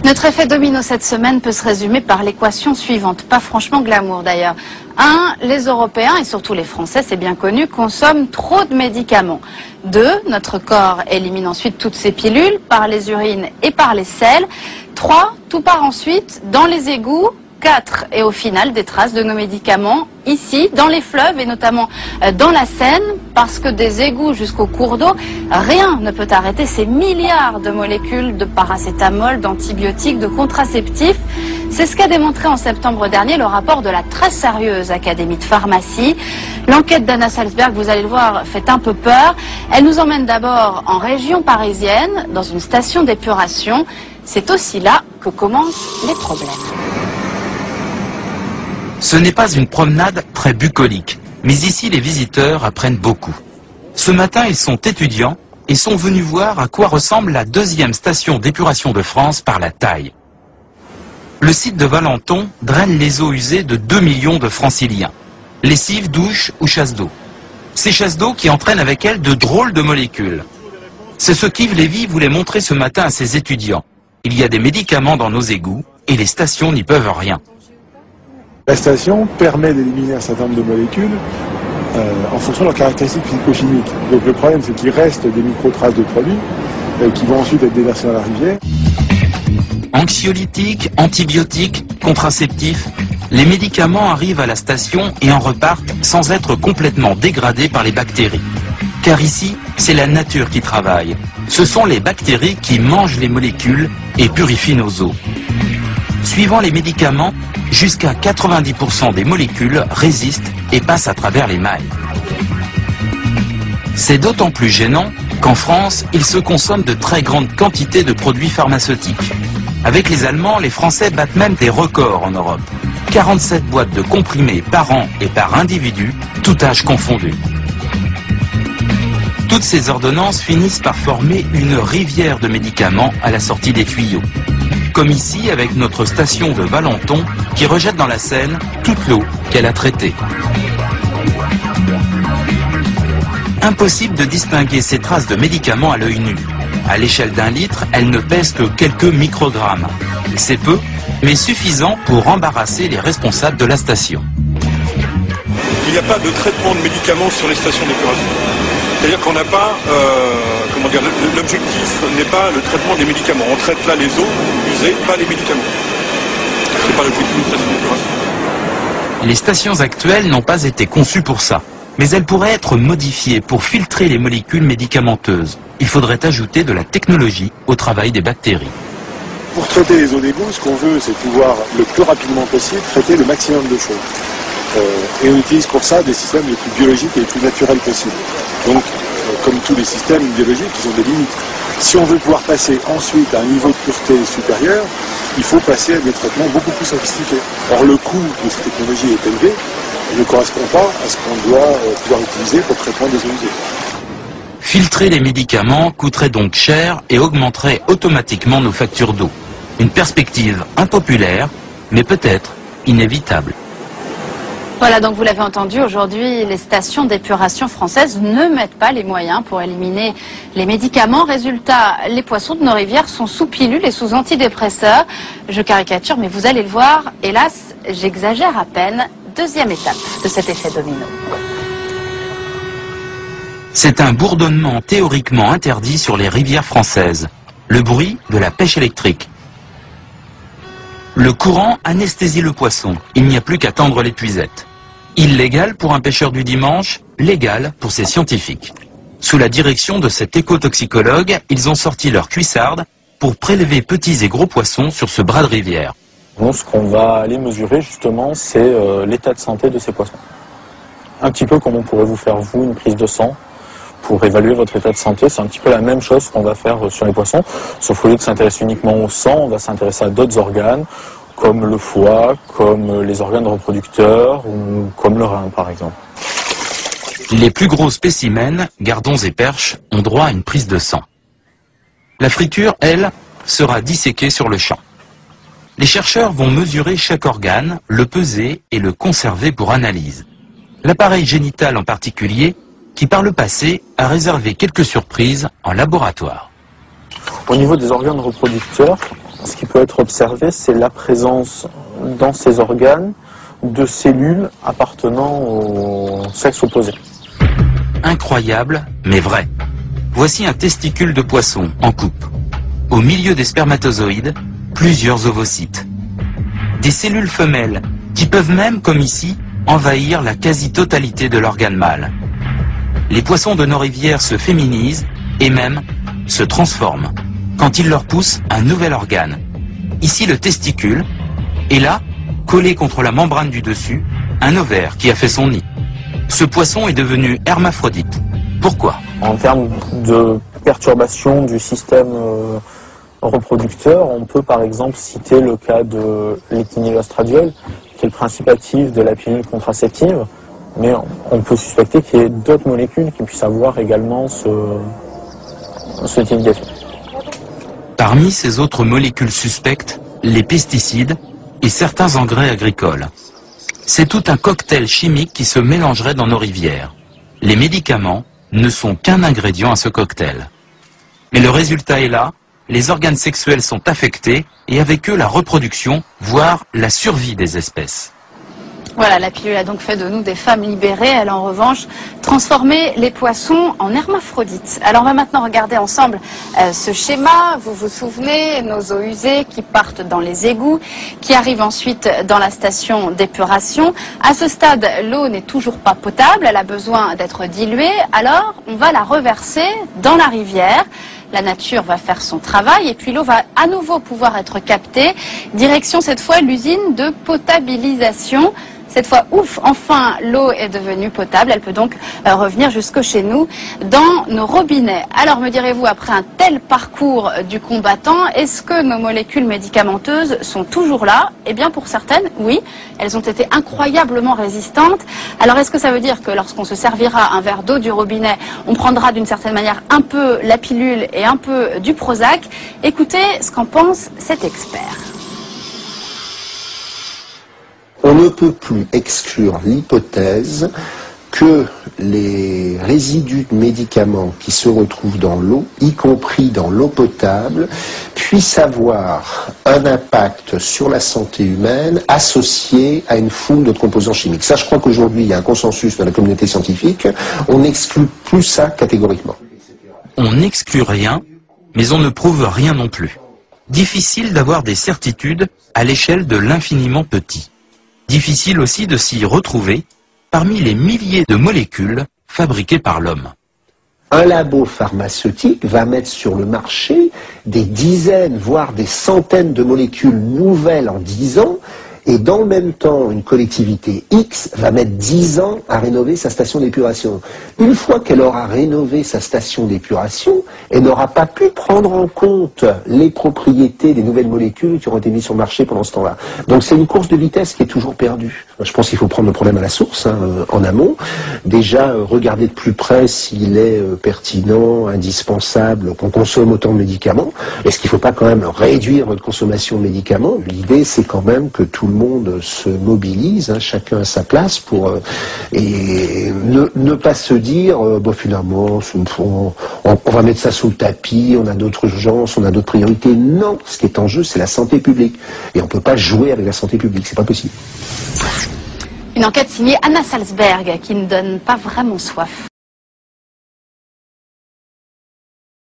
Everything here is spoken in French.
Notre effet domino cette semaine peut se résumer par l'équation suivante, pas franchement glamour d'ailleurs. 1. Les Européens, et surtout les Français, c'est bien connu, consomment trop de médicaments. 2. Notre corps élimine ensuite toutes ces pilules par les urines et par les selles. 3. Tout part ensuite dans les égouts. 4. Et au final, des traces de nos médicaments ici, dans les fleuves et notamment dans la Seine, parce que des égouts jusqu'au cours d'eau, rien ne peut arrêter ces milliards de molécules de paracétamol, d'antibiotiques, de contraceptifs. C'est ce qu'a démontré en septembre dernier le rapport de la très sérieuse Académie de pharmacie. L'enquête d'Anna Salzberg, vous allez le voir, fait un peu peur. Elle nous emmène d'abord en région parisienne, dans une station d'épuration. C'est aussi là que commencent les problèmes. Ce n'est pas une promenade très bucolique, mais ici les visiteurs apprennent beaucoup. Ce matin, ils sont étudiants et sont venus voir à quoi ressemble la deuxième station d'épuration de France par la taille. Le site de Valenton draine les eaux usées de 2 millions de franciliens. Lessive, douche ou chasse d'eau. Ces chasses d'eau qui entraînent avec elles de drôles de molécules. C'est ce qu'Yves Lévy voulait montrer ce matin à ses étudiants. Il y a des médicaments dans nos égouts et les stations n'y peuvent rien. La station permet d'éliminer un certain nombre de molécules en fonction de leurs caractéristiques physico-chimiques. Donc le problème, c'est qu'il reste des micro-traces de produits qui vont ensuite être déversés dans la rivière. Anxiolytiques, antibiotiques, contraceptifs, les médicaments arrivent à la station et en repartent sans être complètement dégradés par les bactéries. Car ici, c'est la nature qui travaille. Ce sont les bactéries qui mangent les molécules et purifient nos eaux. Suivant les médicaments, jusqu'à 90% des molécules résistent et passent à travers les mailles. C'est d'autant plus gênant qu'en France, il se consomme de très grandes quantités de produits pharmaceutiques. Avec les Allemands, les Français battent même des records en Europe. 47 boîtes de comprimés par an et par individu, tout âge confondu. Toutes ces ordonnances finissent par former une rivière de médicaments à la sortie des tuyaux. Comme ici avec notre station de Valenton qui rejette dans la Seine toute l'eau qu'elle a traitée. Impossible de distinguer ces traces de médicaments à l'œil nu. À l'échelle d'un litre, elles ne pèsent que quelques microgrammes. C'est peu, mais suffisant pour embarrasser les responsables de la station. Il n'y a pas de traitement de médicaments sur les stations d'épuration. C'est-à-dire qu'on n'a pas, l'objectif n'est pas le traitement des médicaments. On traite là les eaux usées, pas les médicaments. C'est pas l'objectif d'une station d'épuration. Les stations actuelles n'ont pas été conçues pour ça, mais elles pourraient être modifiées pour filtrer les molécules médicamenteuses. Il faudrait ajouter de la technologie au travail des bactéries. Pour traiter les eaux d'égout, ce qu'on veut, c'est pouvoir le plus rapidement possible traiter le maximum de choses. Et on utilise pour ça des systèmes les plus biologiques et les plus naturels possibles. Donc, comme tous les systèmes biologiques, ils ont des limites. Si on veut pouvoir passer ensuite à un niveau de pureté supérieur, il faut passer à des traitements beaucoup plus sophistiqués. Or, le coût de ces technologies est élevé et ne correspond pas à ce qu'on doit pouvoir utiliser pour le traitement des eaux usées. Filtrer les médicaments coûterait donc cher et augmenterait automatiquement nos factures d'eau. Une perspective impopulaire, mais peut-être inévitable. Voilà, donc vous l'avez entendu, aujourd'hui, les stations d'épuration françaises ne mettent pas les moyens pour éliminer les médicaments. Résultat, les poissons de nos rivières sont sous pilules et sous antidépresseurs. Je caricature, mais vous allez le voir, hélas, j'exagère à peine. Deuxième étape de cet effet domino. C'est un bourdonnement théoriquement interdit sur les rivières françaises. Le bruit de la pêche électrique. Le courant anesthésie le poisson. Il n'y a plus qu'à tendre l'épuisette. Illégal pour un pêcheur du dimanche, légal pour ces scientifiques. Sous la direction de cet écotoxicologue, ils ont sorti leur cuissarde pour prélever petits et gros poissons sur ce bras de rivière. Nous, ce qu'on va aller mesurer justement, c'est l'état de santé de ces poissons. Un petit peu comme on pourrait vous faire, vous, une prise de sang pour évaluer votre état de santé. C'est un petit peu la même chose qu'on va faire sur les poissons, sauf qu'au lieu de s'intéresser uniquement au sang, on va s'intéresser à d'autres organes, comme le foie, comme les organes reproducteurs, ou comme le rein, par exemple. Les plus gros spécimens, gardons et perches, ont droit à une prise de sang. La friture, elle, sera disséquée sur le champ. Les chercheurs vont mesurer chaque organe, le peser et le conserver pour analyse. L'appareil génital en particulier, qui par le passé a réservé quelques surprises en laboratoire. Au niveau des organes reproducteurs, ce qui peut être observé, c'est la présence dans ces organes de cellules appartenant au sexe opposé. Incroyable, mais vrai. Voici un testicule de poisson en coupe. Au milieu des spermatozoïdes, plusieurs ovocytes. Des cellules femelles qui peuvent même, comme ici, envahir la quasi-totalité de l'organe mâle. Les poissons de nos rivières se féminisent et même se transforment quand il leur pousse un nouvel organe. Ici le testicule, et là, collé contre la membrane du dessus, un ovaire qui a fait son nid. Ce poisson est devenu hermaphrodite. Pourquoi? En termes de perturbation du système reproducteur, on peut par exemple citer le cas de l'éthinoestradiol, qui est le principe actif de la pilule contraceptive, mais on peut suspecter qu'il y ait d'autres molécules qui puissent avoir également ce type d'effet. Parmi ces autres molécules suspectes, les pesticides et certains engrais agricoles. C'est tout un cocktail chimique qui se mélangerait dans nos rivières. Les médicaments ne sont qu'un ingrédient à ce cocktail. Mais le résultat est là, les organes sexuels sont affectés et avec eux la reproduction, voire la survie des espèces. Voilà, la pilule a donc fait de nous des femmes libérées. Elle a en revanche transformé les poissons en hermaphrodites. Alors on va maintenant regarder ensemble ce schéma. Vous vous souvenez, nos eaux usées qui partent dans les égouts, qui arrivent ensuite dans la station d'épuration. À ce stade, l'eau n'est toujours pas potable, elle a besoin d'être diluée. Alors on va la reverser dans la rivière. La nature va faire son travail et puis l'eau va à nouveau pouvoir être captée. Direction cette fois l'usine de potabilisation. Cette fois, ouf, enfin, l'eau est devenue potable. Elle peut donc revenir jusque chez nous, dans nos robinets. Alors, me direz-vous, après un tel parcours du combattant, est-ce que nos molécules médicamenteuses sont toujours là? Eh bien, pour certaines, oui. Elles ont été incroyablement résistantes. Alors, est-ce que ça veut dire que lorsqu'on se servira un verre d'eau du robinet, on prendra d'une certaine manière un peu la pilule et un peu du Prozac? Écoutez ce qu'en pense cet expert. On ne peut plus exclure l'hypothèse que les résidus de médicaments qui se retrouvent dans l'eau, y compris dans l'eau potable, puissent avoir un impact sur la santé humaine associé à une foule d'autres composants chimiques. Ça, je crois qu'aujourd'hui, il y a un consensus dans la communauté scientifique. On n'exclut plus ça catégoriquement. On n'exclut rien, mais on ne prouve rien non plus. Difficile d'avoir des certitudes à l'échelle de l'infiniment petit. Difficile aussi de s'y retrouver parmi les milliers de molécules fabriquées par l'homme. Un labo pharmaceutique va mettre sur le marché des dizaines, voire des centaines de molécules nouvelles en 10 ans, et dans le même temps, une collectivité X va mettre 10 ans à rénover sa station d'épuration. Une fois qu'elle aura rénové sa station d'épuration, elle n'aura pas pu prendre en compte les propriétés des nouvelles molécules qui auront été mises sur le marché pendant ce temps-là. Donc c'est une course de vitesse qui est toujours perdue. Je pense qu'il faut prendre le problème à la source, en amont. Déjà, regarder de plus près s'il est pertinent, indispensable, qu'on consomme autant de médicaments. Est-ce qu'il ne faut pas quand même réduire notre consommation de médicaments? L'idée, c'est quand même que tout le monde se mobilise, chacun à sa place, pour et ne pas se dire bon, finalement on va mettre ça sous le tapis, on a d'autres urgences, on a d'autres priorités. Non, ce qui est en jeu, c'est la santé publique, et on ne peut pas jouer avec la santé publique, c'est pas possible. Une enquête signée Anna Salzberg qui ne donne pas vraiment soif.